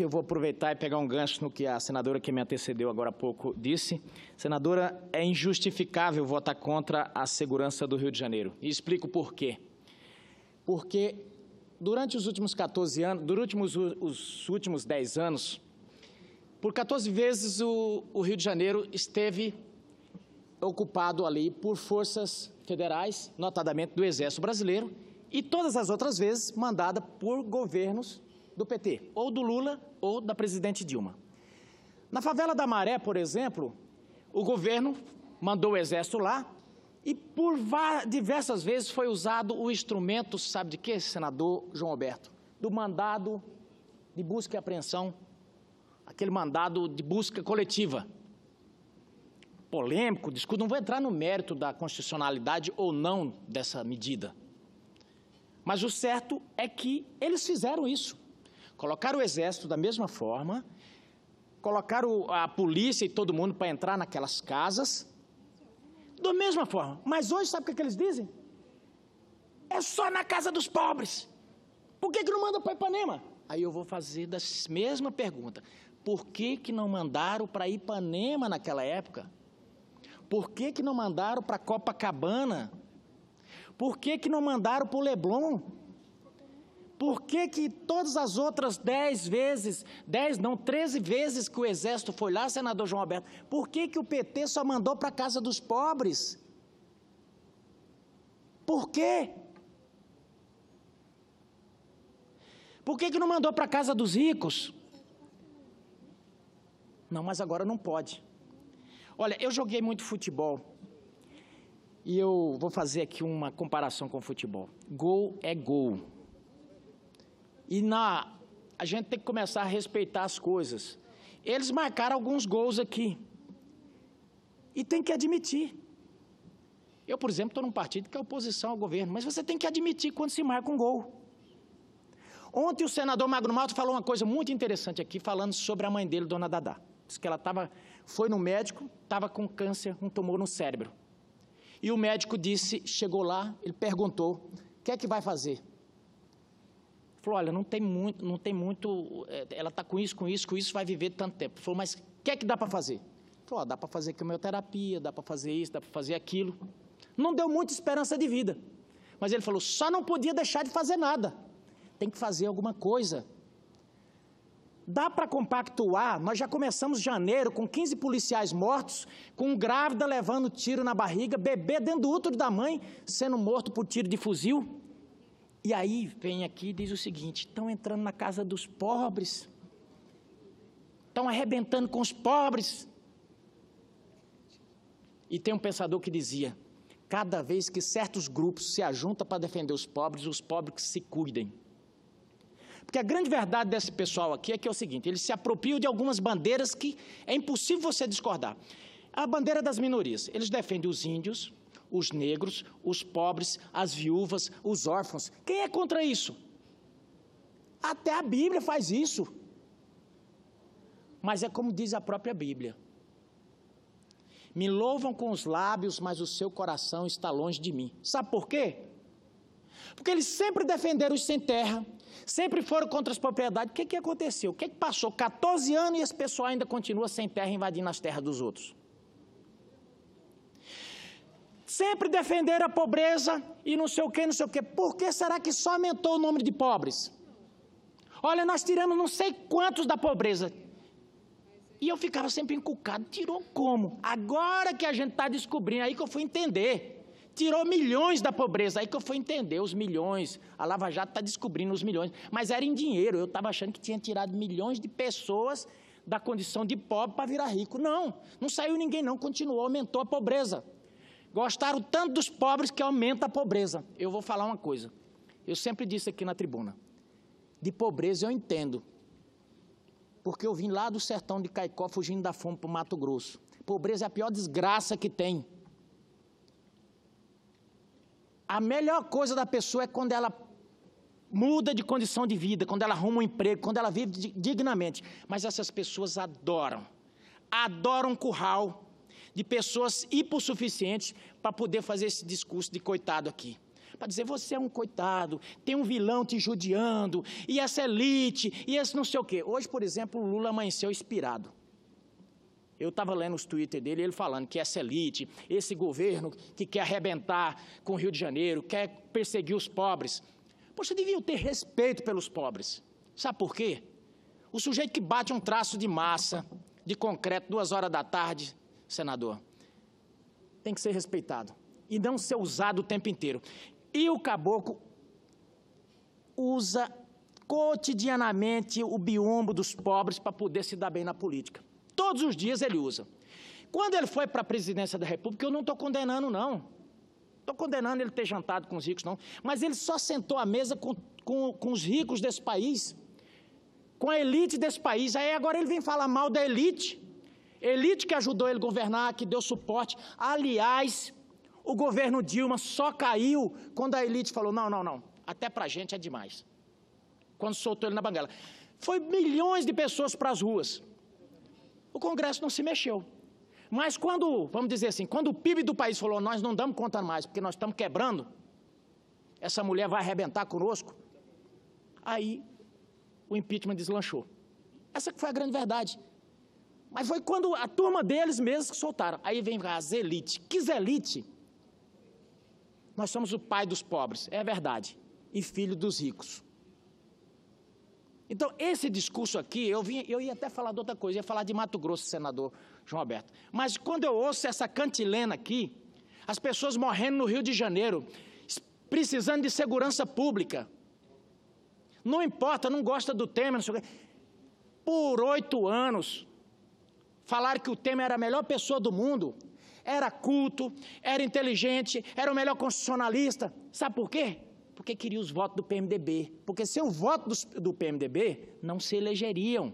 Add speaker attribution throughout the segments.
Speaker 1: eu vou aproveitar e pegar um gancho no que a senadora que me antecedeu agora há pouco disse. Senadora, é injustificável votar contra a segurança do Rio de Janeiro. E explico por quê. Porque durante os últimos 14 anos, durante os últimos 10 anos, por 14 vezes o Rio de Janeiro esteve ocupado ali por forças federais, notadamente do Exército Brasileiro, e todas as outras vezes mandada por governos do PT, ou do Lula, ou da presidente Dilma. Na favela da Maré, por exemplo, o governo mandou o Exército lá e por diversas vezes foi usado o instrumento, sabe de quê, senador João Alberto? Do mandado de busca e apreensão, aquele mandado de busca coletiva. Polêmico, discuto, não vou entrar no mérito da constitucionalidade ou não dessa medida. Mas o certo é que eles fizeram isso. Colocaram o Exército da mesma forma, colocaram a polícia e todo mundo para entrar naquelas casas, da mesma forma. Mas hoje, sabe o que eles dizem? É só na casa dos pobres. Por que não mandam para Ipanema? Aí eu vou fazer a mesma pergunta. Por que não mandaram para Ipanema naquela época? Por que não mandaram para Copacabana? Por que não mandaram para o Leblon? Por que todas as outras 13 vezes que o Exército foi lá, senador João Alberto, por que o PT só mandou para a casa dos pobres? Por quê? Por que não mandou para a casa dos ricos? Não, mas agora não pode. Olha, eu joguei muito futebol e eu vou fazer aqui uma comparação com o futebol. Gol é gol. E a gente tem que começar a respeitar as coisas. Eles marcaram alguns gols aqui. E tem que admitir. Eu, por exemplo, estou num partido que é oposição ao governo, mas você tem que admitir quando se marca um gol. Ontem o senador Magno Malta falou uma coisa muito interessante aqui, falando sobre a mãe dele, dona Dadá. Diz que ela foi no médico, estava com câncer, um tumor no cérebro. E o médico chegou lá, ele perguntou, o que é que vai fazer? Falou, olha, não tem muito, ela está com isso, vai viver tanto tempo. Falou, mas o que é que dá para fazer? Falou, dá para fazer quimioterapia, dá para fazer isso, dá para fazer aquilo. Não deu muita esperança de vida. Mas ele falou, só não podia deixar de fazer nada. Tem que fazer alguma coisa. Dá para compactuar, nós já começamos janeiro com 15 policiais mortos, com grávida levando tiro na barriga, bebê dentro do útero da mãe sendo morto por tiro de fuzil. E aí vem aqui e diz o seguinte, estão entrando na casa dos pobres, estão arrebentando com os pobres. E tem um pensador que dizia, cada vez que certos grupos se ajuntam para defender os pobres que se cuidem. Porque a grande verdade desse pessoal aqui é que é o seguinte, eles se apropriam de algumas bandeiras que é impossível você discordar. A bandeira das minorias, eles defendem os índios, os negros, os pobres, as viúvas, os órfãos. Quem é contra isso? Até a Bíblia faz isso. Mas é como diz a própria Bíblia. Me louvam com os lábios, mas o seu coração está longe de mim. Sabe por quê? Porque eles sempre defenderam os sem terra, sempre foram contra as propriedades. O que aconteceu? O que passou 14 anos e esse pessoal ainda continua sem terra, invadindo as terras dos outros? Sempre defenderam a pobreza e não sei o quê, não sei o quê. Por que será que só aumentou o número de pobres? Olha, nós tiramos não sei quantos da pobreza. E eu ficava sempre encucado. Tirou como? Agora que a gente está descobrindo, aí que eu fui entender. Tirou milhões da pobreza, aí que eu fui entender os milhões. A Lava Jato está descobrindo os milhões. Mas era em dinheiro, eu estava achando que tinha tirado milhões de pessoas da condição de pobre para virar rico. Não, não saiu ninguém não, continuou, aumentou a pobreza. Gostaram tanto dos pobres que aumenta a pobreza. Eu vou falar uma coisa, eu sempre disse aqui na tribuna, de pobreza eu entendo, porque eu vim lá do sertão de Caicó, fugindo da fome para o Mato Grosso. Pobreza é a pior desgraça que tem. A melhor coisa da pessoa é quando ela muda de condição de vida, quando ela arruma um emprego, quando ela vive dignamente. Mas essas pessoas adoram um curral de pessoas hipossuficientes para poder fazer esse discurso de coitado aqui. para dizer, você é um coitado, tem um vilão te judiando, e essa elite, e esse não sei o quê. Hoje, por exemplo, o Lula amanheceu inspirado. Eu estava lendo os Twitter dele, ele falando que essa elite, esse governo que quer arrebentar com o Rio de Janeiro, quer perseguir os pobres. Poxa, deviam ter respeito pelos pobres. Sabe por quê? O sujeito que bate um traço de massa, de concreto, 2 horas da tarde, senador, tem que ser respeitado e não ser usado o tempo inteiro. E o caboclo usa cotidianamente o biombo dos pobres para poder se dar bem na política. Todos os dias ele usa. Quando ele foi para a presidência da República, eu não estou condenando, não. Estou condenando ele ter jantado com os ricos, não. Mas ele só sentou à mesa com os ricos desse país, com a elite desse país. Aí agora ele vem falar mal da elite. Elite que ajudou ele a governar, que deu suporte. Aliás, o governo Dilma só caiu quando a elite falou, não, até para a gente é demais. Quando soltou ele na banguela. Foi milhões de pessoas para as ruas. O Congresso não se mexeu. Mas quando, vamos dizer assim, quando o PIB do país falou, nós não damos conta mais, porque nós estamos quebrando, essa mulher vai arrebentar conosco, aí o impeachment deslanchou. Essa que foi a grande verdade. Mas foi quando a turma deles mesmos que soltaram. Aí vem as elites. Que elite? Nós somos o pai dos pobres, é verdade, e filho dos ricos. Então, esse discurso aqui, eu ia até falar de outra coisa, ia falar de Mato Grosso, senador João Alberto. Mas quando eu ouço essa cantilena aqui, as pessoas morrendo no Rio de Janeiro, precisando de segurança pública, não importa, não gosta do Temer, não sei o quê. Por 8 anos, falaram que o Temer era a melhor pessoa do mundo, era culto, era inteligente, era o melhor constitucionalista. Sabe por quê? Porque queria os votos do PMDB. Porque sem o voto do PMDB, não se elegeriam.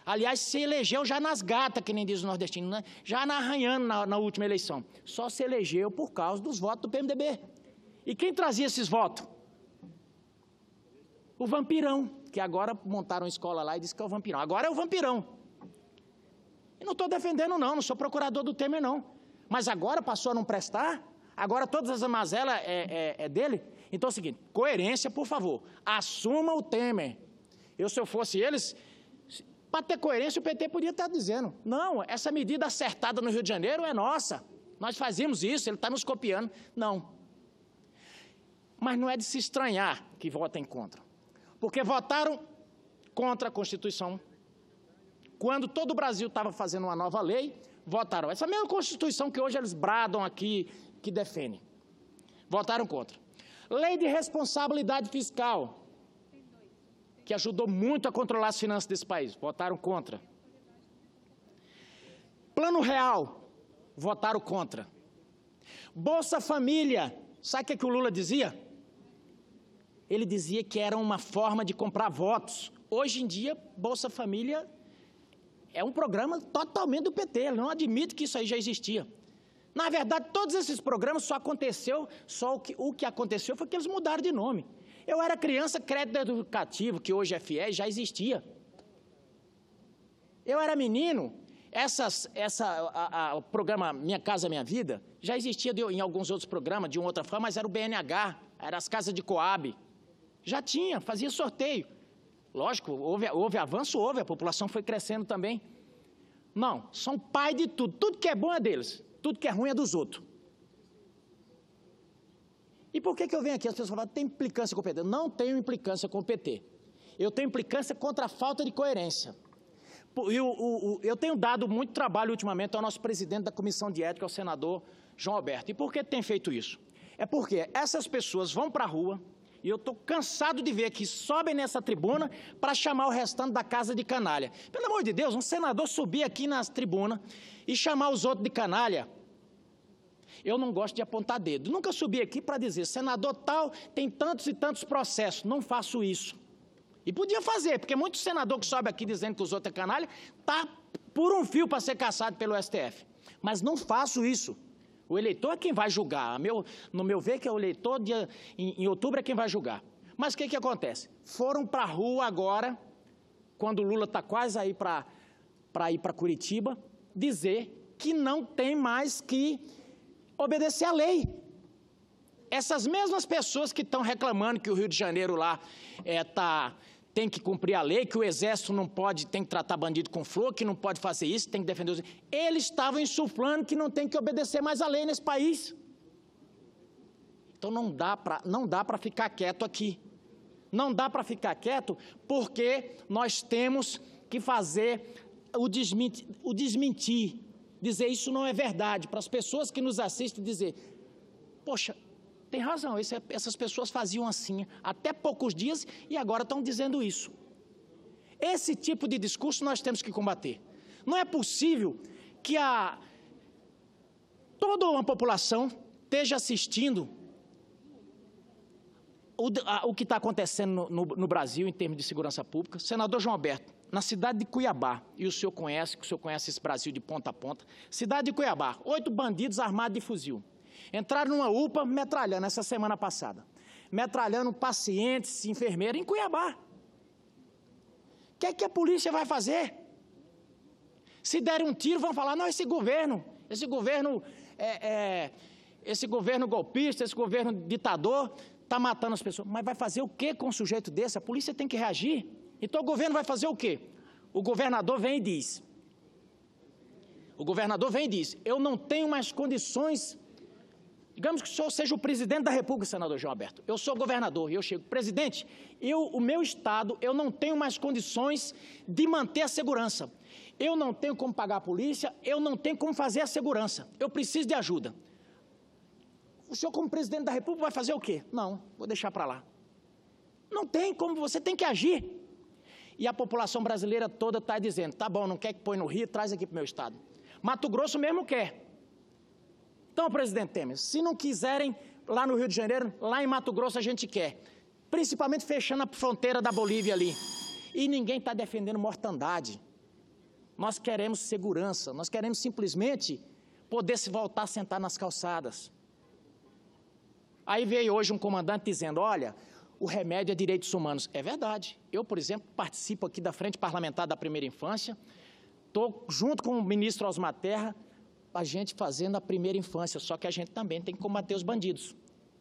Speaker 1: Aliás, se elegeu já nas gatas, que nem diz o nordestino, né? Já arranhando na última eleição. Só se elegeu por causa dos votos do PMDB. E quem trazia esses votos? O vampirão, que agora montaram uma escola lá e disse que é o vampirão. Agora é o vampirão. Eu não estou defendendo, não sou procurador do Temer, não. Mas agora passou a não prestar? Agora todas as mazelas é dele? Então é o seguinte, coerência, por favor. Assuma o Temer. Se eu fosse eles, para ter coerência, o PT podia estar dizendo, não, essa medida acertada no Rio de Janeiro é nossa. Nós fazemos isso, ele está nos copiando. Não. Mas não é de se estranhar que votem contra. Porque votaram contra a Constituição. Quando todo o Brasil estava fazendo uma nova lei, votaram. Essa mesma Constituição que hoje eles bradam aqui, que defendem. Votaram contra. Lei de responsabilidade fiscal, que ajudou muito a controlar as finanças desse país. Votaram contra. Plano Real, votaram contra. Bolsa Família, sabe o que o Lula dizia? Ele dizia que era uma forma de comprar votos. Hoje em dia, Bolsa Família é um programa totalmente do PT, ele não admite que isso aí já existia. Na verdade, todos esses programas o que aconteceu foi que eles mudaram de nome. Eu era criança, crédito educativo, que hoje é FIES, já existia. Eu era menino, o programa Minha Casa Minha Vida, já existia em alguns outros programas, de uma outra forma, mas era o BNH, era as casas de Coab. Já tinha, fazia sorteio. Lógico, houve avanço, a população foi crescendo também. Não, são pai de tudo. Tudo que é bom é deles, tudo que é ruim é dos outros. E por que eu venho aqui? As pessoas falam, tem implicância com o PT. Eu não tenho implicância com o PT. Eu tenho implicância contra a falta de coerência. Eu tenho dado muito trabalho ultimamente ao nosso presidente da Comissão de Ética, ao senador João Alberto. E por que tem feito isso? É porque essas pessoas vão para a rua, e eu estou cansado de ver que sobem nessa tribuna para chamar o restante da casa de canalha. Pelo amor de Deus, um senador subir aqui na tribuna e chamar os outros de canalha. Eu não gosto de apontar dedo. Nunca subi aqui para dizer, senador tal tem tantos e tantos processos. Não faço isso. E podia fazer, porque muito senador que sobe aqui dizendo que os outros é canalha, está por um fio para ser caçado pelo STF. Mas não faço isso. O eleitor é quem vai julgar. No meu ver, que é o eleitor, em outubro é quem vai julgar. Mas o que acontece? Foram para a rua agora, quando o Lula está quase aí para ir para Curitiba, dizer que não tem mais que obedecer à lei. Essas mesmas pessoas que estão reclamando que o Rio de Janeiro lá tem que cumprir a lei, que o Exército não pode, tem que tratar bandido com flor, que não pode fazer isso, tem que defender os... Eles estavam insuflando que não tem que obedecer mais a lei nesse país. Então não dá para ficar quieto aqui. Não dá para ficar quieto porque nós temos que fazer o desmentir, dizer isso não é verdade, para as pessoas que nos assistem dizer, poxa, tem razão, essas pessoas faziam assim até poucos dias e agora estão dizendo isso. Esse tipo de discurso nós temos que combater. Não é possível que toda uma população esteja assistindo o que está acontecendo no Brasil em termos de segurança pública. Senador João Alberto, na cidade de Cuiabá, e o senhor conhece esse Brasil de ponta a ponta, cidade de Cuiabá, 8 bandidos armados de fuzil. Entraram numa UPA metralhando essa semana passada. Metralhando pacientes, enfermeiros em Cuiabá. O que é que a polícia vai fazer? Se derem um tiro, vão falar, não, esse governo golpista, esse governo ditador, está matando as pessoas. Mas vai fazer o que com um sujeito desse? A polícia tem que reagir. Então o governo vai fazer o quê? O governador vem e diz, eu não tenho mais condições, digamos que o senhor seja o presidente da República, senador João Alberto, eu sou governador e eu chego, presidente, o meu estado, eu não tenho mais condições de manter a segurança, eu não tenho como pagar a polícia, eu não tenho como fazer a segurança, eu preciso de ajuda. O senhor, como presidente da República, vai fazer o quê? Não, vou deixar para lá. Não tem como, você tem que agir. E a população brasileira toda está dizendo, tá bom, não quer que põe no Rio, traz aqui para o meu estado. Mato Grosso mesmo quer. Então, presidente Temer, se não quiserem lá no Rio de Janeiro, lá em Mato Grosso a gente quer. Principalmente fechando a fronteira da Bolívia ali. E ninguém está defendendo mortandade. Nós queremos segurança, nós queremos simplesmente poder se voltar a sentar nas calçadas. Aí veio hoje um comandante dizendo, olha, o remédio é direitos humanos. É verdade. Eu, por exemplo, participo aqui da Frente Parlamentar da Primeira Infância, estou junto com o ministro Osmar Terra, a gente fazendo a primeira infância, só que a gente também tem que combater os bandidos.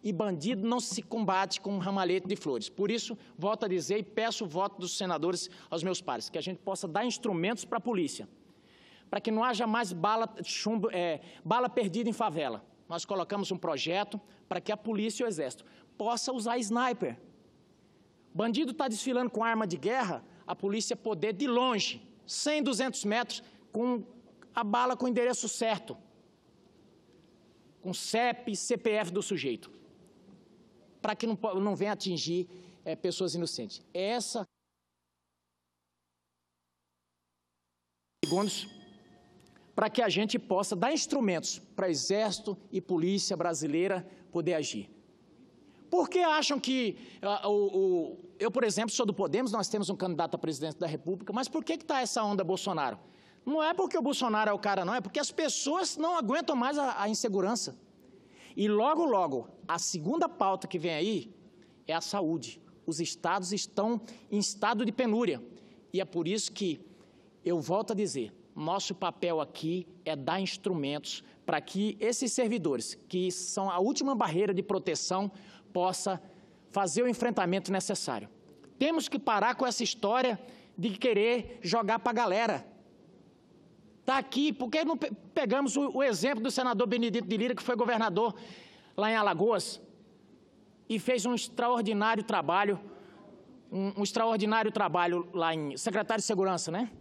Speaker 1: E bandido não se combate com um ramalhete de flores. Por isso, volto a dizer e peço o voto dos senadores aos meus pares, que a gente possa dar instrumentos para a polícia, para que não haja mais bala perdida em favela. Nós colocamos um projeto para que a polícia e o exército possa usar sniper. Bandido está desfilando com arma de guerra, a polícia poder de longe, 100, 200 metros, com a bala com o endereço certo, com CEP, CPF do sujeito, para que não venha atingir pessoas inocentes. Segundos, para que a gente possa dar instrumentos para Exército e Polícia Brasileira poder agir. Por que acham que... eu, por exemplo, sou do Podemos, nós temos um candidato a presidente da República, mas por que está essa onda Bolsonaro? Não é porque o Bolsonaro é o cara, não, é porque as pessoas não aguentam mais a insegurança. E logo, logo, a segunda pauta que vem aí é a saúde. Os estados estão em estado de penúria. E é por isso que eu volto a dizer, nosso papel aqui é dar instrumentos para que esses servidores, que são a última barreira de proteção, possa fazer o enfrentamento necessário. Temos que parar com essa história de querer jogar para a galera. Está aqui, por que não pegamos o exemplo do senador Benedito de Lira, que foi governador lá em Alagoas, e fez um extraordinário trabalho lá em secretário de Segurança, né?